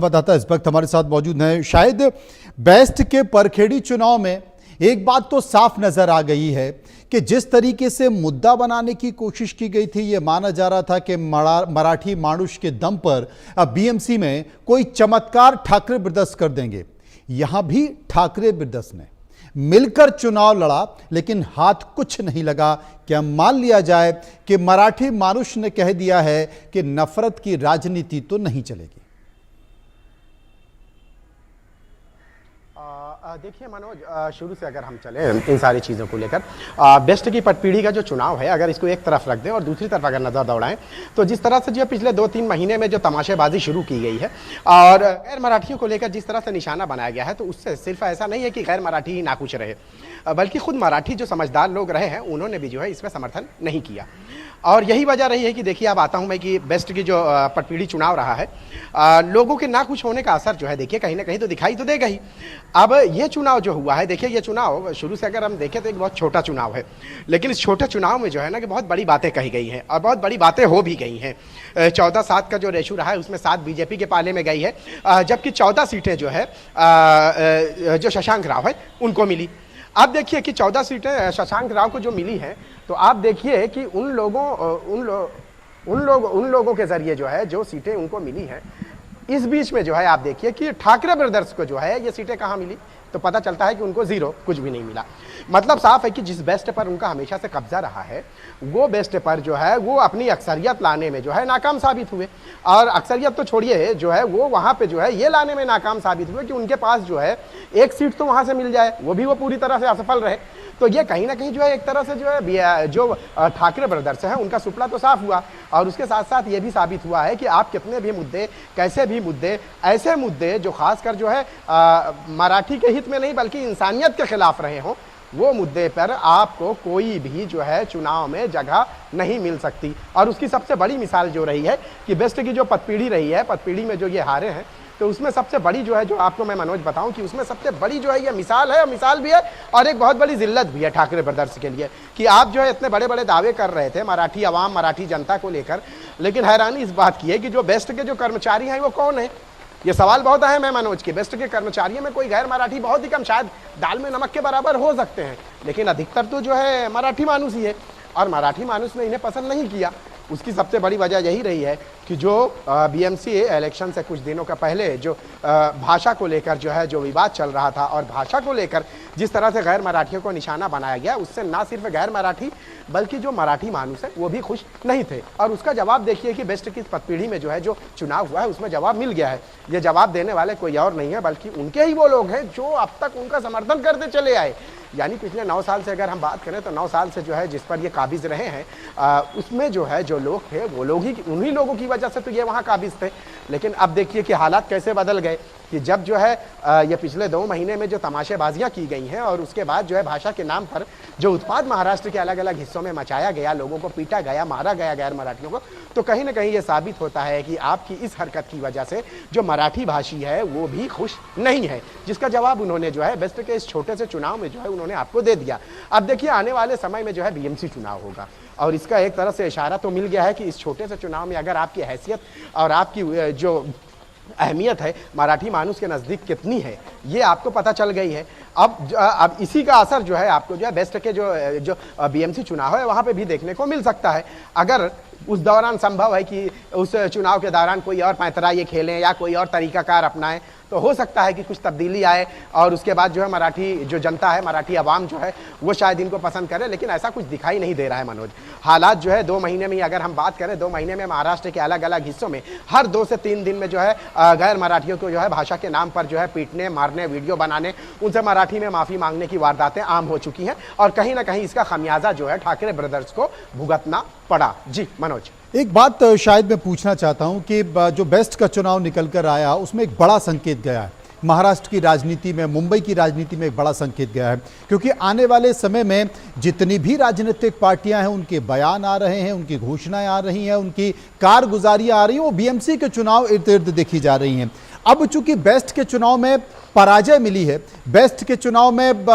संवाददाता इस वक्त हमारे साथ मौजूद हैं। शायद बेस्ट के परखेड़ी चुनाव में एक बात तो साफ नजर आ गई है कि जिस तरीके से मुद्दा बनाने की कोशिश की गई थी, ये माना जा रहा था कि मराठी मानुष के दम पर अब बीएमसी में कोई चमत्कार ठाकरे ब्रदर्स कर देंगे। यहां भी ठाकरे ब्रदर्स ने मिलकर चुनाव लड़ा, लेकिन हाथ कुछ नहीं लगा। क्या मान लिया जाए कि मराठी मानुष ने कह दिया है कि नफरत की राजनीति तो नहीं चलेगी। देखिए मनोज, शुरू से अगर हम चले इन सारी चीज़ों को लेकर, बेस्ट की पटपीढ़ी का जो चुनाव है, अगर इसको एक तरफ रख दें और दूसरी तरफ अगर नज़र दौड़ाएं तो जिस तरह से जो पिछले 2-3 महीने में जो तमाशेबाजी शुरू की गई है और गैर मराठियों को लेकर जिस तरह से निशाना बनाया गया है, तो उससे सिर्फ ऐसा नहीं है कि गैर मराठी ही नाखुश रहे, बल्कि खुद मराठी जो समझदार लोग रहे हैं उन्होंने भी जो है इसमें समर्थन नहीं किया। और यही वजह रही है कि देखिए, अब आता हूं मैं कि बेस्ट की जो पटपीढ़ी चुनाव रहा है, लोगों के ना खुश होने का असर जो है देखिए कहीं ना कहीं तो दिखाई तो देगा ही। अब ये चुनाव जो हुआ है, देखिए ये चुनाव शुरू से अगर हम देखें तो एक बहुत छोटा चुनाव है, लेकिन इस छोटे चुनाव में जो है ना कि बहुत बड़ी बातें कही गई हैं और बहुत बड़ी बातें हो भी गई हैं। 14-7 का जो रेशो रहा है उसमें 7 बीजेपी के पाले में गई है, जबकि 14 सीटें जो है जो शशांक राव है उनको मिली। आप देखिए कि 14 सीटें शशांक राव को जो मिली हैं, तो आप देखिए कि उन लोगों के जरिए जो है जो सीटें उनको मिली हैं, इस बीच में जो है आप देखिए कि ठाकरे ब्रदर्स को जो है ये सीटें कहाँ मिली, तो पता चलता है कि उनको जीरो, कुछ भी नहीं मिला। मतलब साफ है कि जिस बेस्ट पर उनका हमेशा से कब्जा रहा है, वो बेस्ट पर जो है वो अपनी अक्सरियत लाने में जो है नाकाम साबित हुए। और अक्सरियत तो छोड़िए, जो है वो वहां पे जो है ये लाने में नाकाम साबित हुए कि उनके पास जो है एक सीट तो वहां से मिल जाए, वो भी वो पूरी तरह से असफल रहे। तो ये कहीं ना कहीं जो है एक तरह से जो है जो ठाकरे ब्रदर्स हैं उनका सुपड़ा तो साफ हुआ, और उसके साथ साथ ये भी साबित हुआ है कि आप कितने भी मुद्दे, कैसे भी मुद्दे, ऐसे मुद्दे जो खासकर जो है मराठी के हित में नहीं बल्कि इंसानियत के खिलाफ रहे हों, वो मुद्दे पर आपको कोई भी जो है चुनाव में जगह नहीं मिल सकती। और उसकी सबसे बड़ी मिसाल जो रही है कि बेस्ट की जो पटपीढ़ी रही है, पटपीढ़ी में जो ये हारे हैं, तो उसमें सबसे बड़ी जो है, जो आपको मैं मनोज बताऊं कि उसमें सबसे बड़ी जो है ये मिसाल है, और मिसाल भी है और एक बहुत बड़ी जिल्लत भी है ठाकरे ब्रदर्स के लिए कि आप जो है इतने बड़े बड़े दावे कर रहे थे मराठी अवाम, मराठी जनता को लेकर, लेकिन हैरानी इस बात की है कि जो बेस्ट के जो कर्मचारी हैं वो कौन है। ये सवाल बहुत अहम है मनोज कि बेस्ट के कर्मचारियों में कोई गैर मराठी बहुत ही कम, शायद दाल में नमक के बराबर हो सकते हैं, लेकिन अधिकतर तो जो है मराठी मानुस ही है, और मराठी मानुस ने इन्हें पसंद नहीं किया। उसकी सबसे बड़ी वजह यही रही है कि जो बीएमसी इलेक्शन से कुछ दिनों का पहले जो भाषा को लेकर जो है जो विवाद चल रहा था, और भाषा को लेकर जिस तरह से गैर मराठियों को निशाना बनाया गया, उससे ना सिर्फ गैर मराठी बल्कि जो मराठी मानुस है वो भी खुश नहीं थे। और उसका जवाब देखिए कि बेस्ट की पटपीढ़ी में जो है जो चुनाव हुआ है उसमें जवाब मिल गया है। ये जवाब देने वाले कोई और नहीं है बल्कि उनके ही वो लोग हैं जो अब तक उनका समर्थन करते चले आए। यानी पिछले 9 साल से अगर हम बात करें तो 9 साल से जो है जिस पर ये काबिज रहे हैं, उसमें जो है जो लोग थे वो लोग ही, उन्हीं लोगों की वजह से तो ये वहाँ काबिज थे। लेकिन अब देखिए कि हालात कैसे बदल गए कि जब जो है ये पिछले 2 महीने में जो तमाशेबाजियां की गई हैं, और उसके बाद जो है भाषा के नाम पर जो उत्पाद महाराष्ट्र के अलग अलग हिस्सों में मचाया गया, लोगों को पीटा गया, मारा गया गैर मराठियों को, तो कहीं ना कहीं ये साबित होता है कि आपकी इस हरकत की वजह से जो मराठी भाषी है वो भी खुश नहीं है, जिसका जवाब उन्होंने जो है बेस्ट के इस छोटे से चुनाव में जो है उन्होंने आपको दे दिया। अब देखिए आने वाले समय में जो है बीएमसी चुनाव होगा, और इसका एक तरह से इशारा तो मिल गया है कि इस छोटे से चुनाव में अगर आपकी हैसियत और आपकी जो अहमियत है मराठी मानुस के नज़दीक कितनी है, ये आपको पता चल गई है। अब इसी का असर जो है आपको जो है बेस्ट के जो बीएमसी चुनाव है वहाँ पे भी देखने को मिल सकता है। अगर उस दौरान संभव है कि उस चुनाव के दौरान कोई और पैंतरा ये खेलें या कोई और तरीकाकार अपनाएं, तो हो सकता है कि कुछ तब्दीली आए और उसके बाद जो है मराठी जो जनता है, मराठी अवाम जो है वो शायद इनको पसंद करे, लेकिन ऐसा कुछ दिखाई नहीं दे रहा है मनोज। हालात जो है 2 महीने में, अगर हम बात करें 2 महीने में महाराष्ट्र के अलग अलग हिस्सों में हर 2 से 3 दिन में जो है गैर मराठियों को जो है भाषा के नाम पर जो है पीटने, मारने, वीडियो बनाने, उनसे मराठी में माफ़ी मांगने की वारदातें आम हो चुकी हैं, और कहीं ना कहीं इसका खमियाजा जो है ठाकरे ब्रदर्स को भुगतना पड़ा। जी मनोज, एक बात शायद मैं पूछना चाहता हूं कि जो बेस्ट का चुनाव निकल कर आया उसमें एक बड़ा संकेत गया है, महाराष्ट्र की राजनीति में, मुंबई की राजनीति में एक बड़ा संकेत गया है, क्योंकि आने वाले समय में जितनी भी राजनीतिक पार्टियां हैं उनके बयान आ रहे हैं, उनकी घोषणाएं आ रही हैं, उनकी कारगुजारियां आ रही हैं, वो बीएमसी के चुनाव इर्द गिर्द देखी जा रही हैं। अब चूंकि बेस्ट के चुनाव में पराजय मिली है, बेस्ट के चुनाव में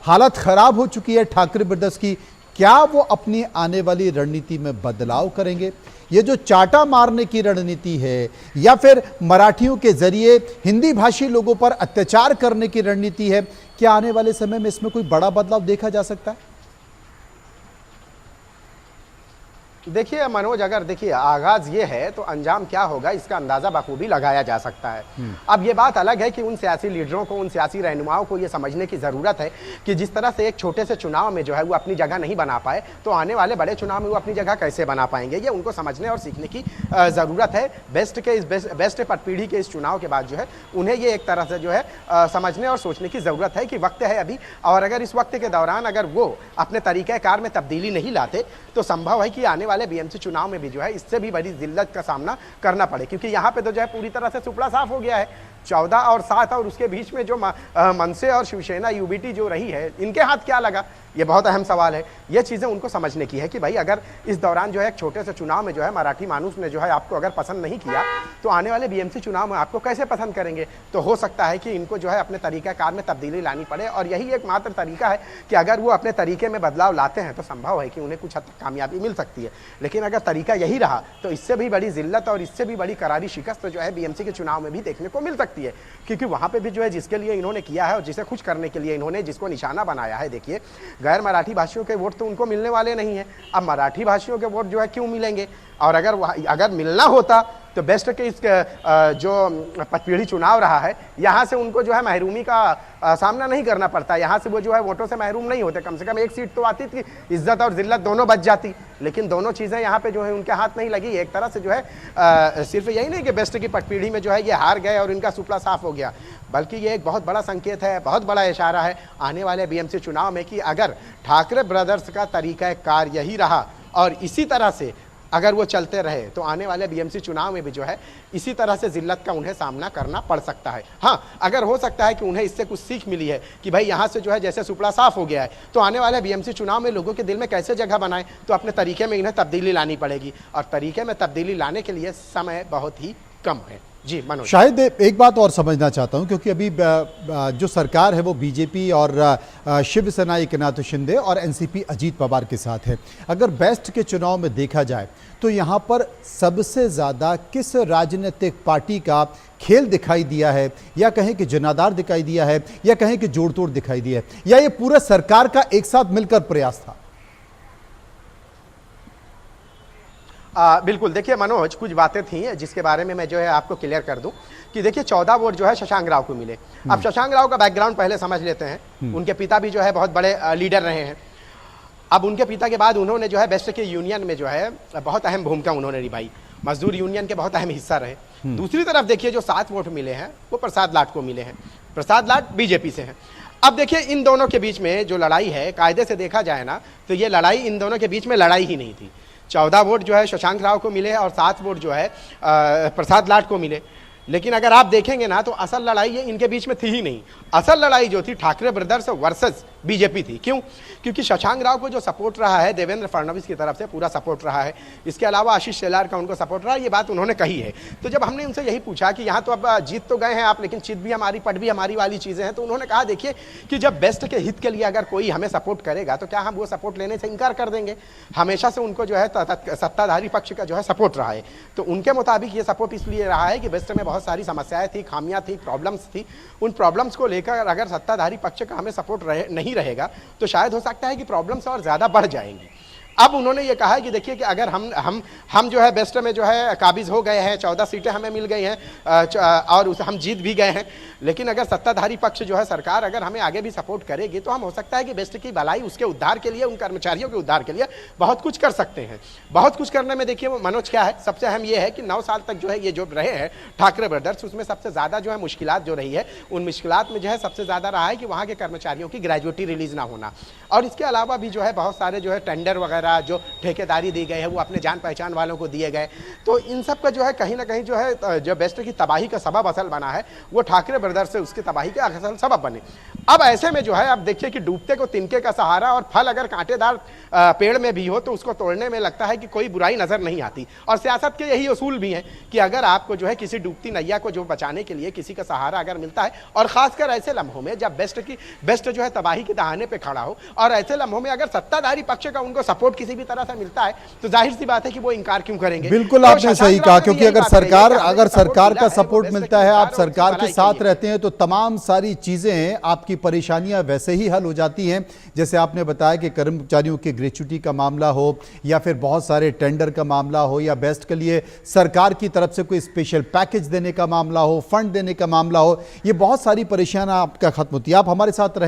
हालत खराब हो चुकी है ठाकरे ब्रदर्स की, क्या वो अपनी आने वाली रणनीति में बदलाव करेंगे? ये जो चाटा मारने की रणनीति है या फिर मराठियों के जरिए हिंदी भाषी लोगों पर अत्याचार करने की रणनीति है, क्या आने वाले समय में इसमें कोई बड़ा बदलाव देखा जा सकता है? देखिए मनोज, अगर देखिए आगाज ये है तो अंजाम क्या होगा इसका अंदाजा बखूबी लगाया जा सकता है। अब ये बात अलग है कि उन सियासी लीडरों को, उन सियासी रहनुमाओं को ये समझने की जरूरत है कि जिस तरह से एक छोटे से चुनाव में जो है वो अपनी जगह नहीं बना पाए, तो आने वाले बड़े चुनाव में वो अपनी जगह कैसे बना पाएंगे, ये उनको समझने और सीखने की जरूरत है। बेस्ट पीढ़ी के इस चुनाव के बाद जो है उन्हें ये एक तरह से जो है समझने और सोचने की जरूरत है कि वक्त है अभी, और अगर इस वक्त के दौरान अगर वो अपने तरीक़ेकार में तब्दीली नहीं लाते तो संभव है कि आने वाले बीएमसी चुनाव में भी जो है इससे भी बड़ी जिल्लत का सामना करना पड़े, क्योंकि यहाँ पे तो जो है पूरी तरह से सुपड़ा साफ हो गया है। 14 और 7 और उसके बीच में जो मनसे और शिवसेना यूबीटी जो रही है, इनके हाथ क्या लगा, ये बहुत अहम सवाल है। ये चीज़ें उनको समझने की है कि भाई अगर इस दौरान जो है एक छोटे से चुनाव में जो है मराठी मानुस ने जो है आपको अगर पसंद नहीं किया तो आने वाले बीएमसी चुनाव में आपको कैसे पसंद करेंगे। तो हो सकता है कि इनको जो है अपने तरीक़ाकार में तब्दीली लानी पड़े, और यही एकमात्र तरीका है कि अगर वो अपने तरीके में बदलाव लाते हैं तो संभव है कि उन्हें कुछ हद तक कामयाबी मिल सकती है। लेकिन अगर तरीका यही रहा तो इससे भी बड़ी जिल्लत और इससे भी बड़ी करारी शिकस्त जो है बीएमसी के चुनाव में भी देखने को मिल सकती है, क्योंकि वहाँ पे भी जो है जिसके लिए इन्होंने किया है और जिसे खुश करने के लिए इन्होंने जिसको निशाना बनाया है, देखिए गैर मराठी भाषियों के वोट तो उनको मिलने वाले नहीं है। अब मराठी भाषियों के वोट जो है क्यों मिलेंगे, और अगर मिलना होता तो बेस्ट के इस जो पीढ़ी चुनाव रहा है यहाँ से उनको जो है महरूमी का सामना नहीं करना पड़ता, यहाँ से वो जो है वोटों से महरूम नहीं होते, कम से कम एक सीट तो आती थी, इज्जत और जिल्लत दोनों बच जाती। लेकिन दोनों चीज़ें यहाँ पे जो है उनके हाथ नहीं लगी। एक तरह से जो है सिर्फ यही नहीं कि बेस्ट की पीढ़ी में जो है ये हार गए और इनका सुपड़ा साफ हो गया, बल्कि ये एक बहुत बड़ा संकेत है, बहुत बड़ा इशारा है आने वाले बीएमसी चुनाव में कि अगर ठाकरे ब्रदर्स का तरीक़ाकार यही रहा और इसी तरह से अगर वो चलते रहे तो आने वाले बीएमसी चुनाव में भी जो है इसी तरह से जिल्लत का उन्हें सामना करना पड़ सकता है। हाँ, अगर हो सकता है कि उन्हें इससे कुछ सीख मिली है कि भाई यहाँ से जो है जैसे सुपड़ा साफ हो गया है तो आने वाले बीएमसी चुनाव में लोगों के दिल में कैसे जगह बनाए, तो अपने तरीके में इन्हें तब्दीली लानी पड़ेगी, और तरीके में तब्दीली लाने के लिए समय बहुत ही कम है। जी मनोज, शायद एक बात और समझना चाहता हूं, क्योंकि अभी जो सरकार है वो बीजेपी और शिवसेना एकनाथ शिंदे और एनसीपी अजीत पवार के साथ है। अगर बेस्ट के चुनाव में देखा जाए तो यहां पर सबसे ज़्यादा किस राजनीतिक पार्टी का खेल दिखाई दिया है, या कहें कि जनाधार दिखाई दिया है, या कहें कि जोड़ तोड़ दिखाई दिया है, या ये पूरा सरकार का एक साथ मिलकर प्रयास था? बिल्कुल, देखिए मनोज, कुछ बातें थी जिसके बारे में मैं जो है आपको क्लियर कर दूं कि देखिए 14 वोट जो है शशांक राव को मिले। अब शशांक राव का बैकग्राउंड पहले समझ लेते हैं। उनके पिता भी जो है बहुत बड़े लीडर रहे हैं। अब उनके पिता के बाद उन्होंने जो है बेस्ट के यूनियन में जो है बहुत अहम भूमिका उन्होंने निभाई, मजदूर यूनियन के बहुत अहम हिस्सा रहे। दूसरी तरफ देखिए जो 7 वोट मिले हैं वो प्रसाद लाट को मिले हैं। प्रसाद लाट बीजेपी से हैं। अब देखिए इन दोनों के बीच में जो लड़ाई है, कायदे से देखा जाए ना तो ये लड़ाई इन दोनों के बीच में लड़ाई ही नहीं थी। 14 वोट जो है शशांक राव को मिले और 7 वोट जो है प्रसाद लाट को मिले। लेकिन अगर आप देखेंगे ना तो असल लड़ाई ये इनके बीच में थी ही नहीं। असल लड़ाई जो थी ठाकरे ब्रदर्स वर्सेस बीजेपी थी। क्यों? क्योंकि शशांक राव को जो सपोर्ट रहा है देवेंद्र फडणवीस की तरफ से पूरा सपोर्ट रहा है, इसके अलावा आशीष शेलार का उनको सपोर्ट रहा है, ये बात उन्होंने कही है। तो जब हमने उनसे यही पूछा कि यहाँ तो अब जीत तो गए हैं आप, लेकिन चित भी हमारी पट भी हमारी वाली चीज़ें हैं, तो उन्होंने कहा देखिए कि जब बेस्ट के हित के लिए अगर कोई हमें सपोर्ट करेगा तो क्या हम वो सपोर्ट लेने से इनकार कर देंगे। हमेशा से उनको जो है सत्ताधारी पक्ष का जो है सपोर्ट रहा है। तो उनके मुताबिक ये सपोर्ट इसलिए रहा है कि बेस्ट में बहुत सारी समस्याएं थी, खामियां थी, प्रॉब्लम्स थी। उन प्रॉब्लम्स को लेकर अगर सत्ताधारी पक्ष का हमें सपोर्ट नहीं रहेगा तो शायद हो सकता है कि प्रॉब्लम्स और ज़्यादा बढ़ जाएंगी। अब उन्होंने ये कहा है कि देखिए कि अगर हम जो है बेस्ट में जो है काबिज हो गए हैं, 14 सीटें हमें मिल गई हैं और हम जीत भी गए हैं, लेकिन अगर सत्ताधारी पक्ष जो है सरकार अगर हमें आगे भी सपोर्ट करेगी तो हम हो सकता है कि बेस्ट की भलाई, उसके उद्धार के लिए, उन कर्मचारियों के उद्धार के लिए बहुत कुछ कर सकते हैं। बहुत कुछ करने में देखिए मनोज क्या है, सबसे अहम ये है कि 9 साल तक जो है ये जो रहे हैं ठाकरे ब्रदर्स, उसमें सबसे ज़्यादा जो है मुश्किलात जो रही है, उन मुश्किलात में जो है सबसे ज़्यादा रहा है कि वहाँ के कर्मचारियों की ग्रेजुएटी रिलीज ना होना, और इसके अलावा भी जो है बहुत सारे जो है टेंडर वगैरह वगैरह जो ठेकेदारी दी गई है वो अपने जान पहचान वालों को दिए गए, तो इन सब का जो है कहीं ना कहीं जो है जो बेस्ट की तबाही का सबब असल बना है वो ठाकरे ब्रदर्स से उसकी तबाही के असल सबब बने। अब ऐसे में जो है आप देखिए कि डूबते को तिनके का सहारा, और फल अगर कांटेदार पेड़ में भी हो तो उसको तोड़ने में लगता है कि कोई बुराई नजर नहीं आती। और सियासत के यही उसूल भी हैं कि अगर आपको जो है किसी डूबती नैया को जो बचाने के लिए किसी का सहारा अगर मिलता है, और खासकर ऐसे लम्हों में जब बेस्ट जो है तबाही के दहाने पे खड़ा हो, और ऐसे लम्हों में अगर सत्ताधारी पक्ष का उनको सपोर्ट किसी भी तरह से मिलता है तो जाहिर सी बात है कि वो इनकार क्यों करेंगे। बिल्कुल तो आपने सही कहा, क्योंकि अगर सरकार का सपोर्ट बेस्ट मिलता के है, आप सरकार और सरकार उसकी के भलाई साथ के लिए। रहते हैं तो तमाम सारी चीजें, आपकी परेशानियां वैसे ही हल हो जाती हैं। जैसे आपने बताया कि कर्मचारियों की ग्रेच्युटी का मामला हो, या फिर बहुत सारे टेंडर का मामला हो, या बेस्ट के लिए सरकार की तरफ से कोई स्पेशल पैकेज देने का मामला हो, फंड देने का मामला हो, ये बहुत सारी परेशानियां आपका खत्म होती है। आप हमारे साथ रहें।